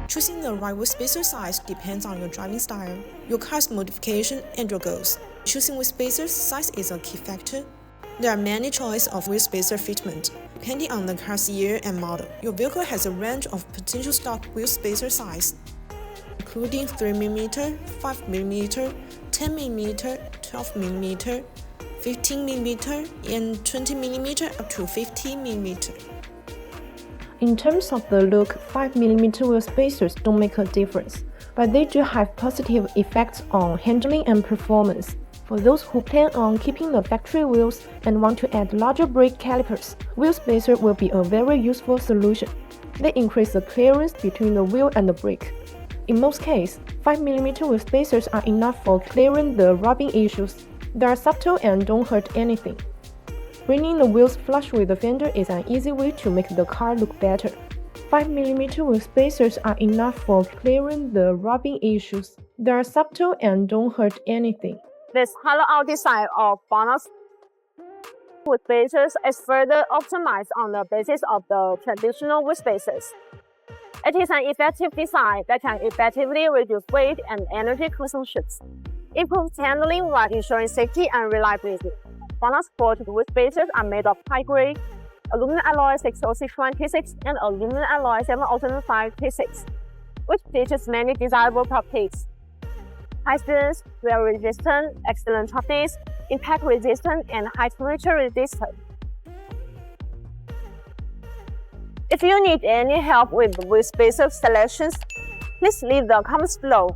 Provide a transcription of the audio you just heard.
Choosing the right wheel spacer size depends on your driving style, your car's modification, and your goals. Choosing wheel spacer size is a key factor. There are many choices of wheel spacer fitment. Depending on the car's year and model, your vehicle has a range of potential stock wheel spacer size, including 3mm, 5mm, 10mm, 12mm, 15mm, and 20mm up to 50mm. In terms of the look, 5mm wheel spacers don't make a difference, but they do have positive effects on handling and performance. For those who plan on keeping the factory wheels and want to add larger brake calipers, wheel spacer will be a very useful solution. They increase the clearance between the wheel and the brake. In most cases, 5mm wheel spacers are enough for clearing the rubbing issues. They are subtle and don't hurt anything. Bringing the wheels flush with the fender is an easy way to make the car look better. 5mm wheel spacers are enough for clearing the rubbing issues. They are subtle and don't hurt anything. This hollow-out design of bonus wheel spacers is further optimized on the basis of the traditional wheel spacers. It is an effective design that can effectively reduce weight and energy consumption, improve handling while ensuring safety and reliability. Bonus sport wheel spacers are made of high-grade aluminum alloy 6061-T6 and aluminum alloy 7075-T6, which features many desirable properties: high strength, wear resistant, excellent toughness, impact resistant, and high temperature resistant. If you need any help with wheel spacer selections, please leave the comments below.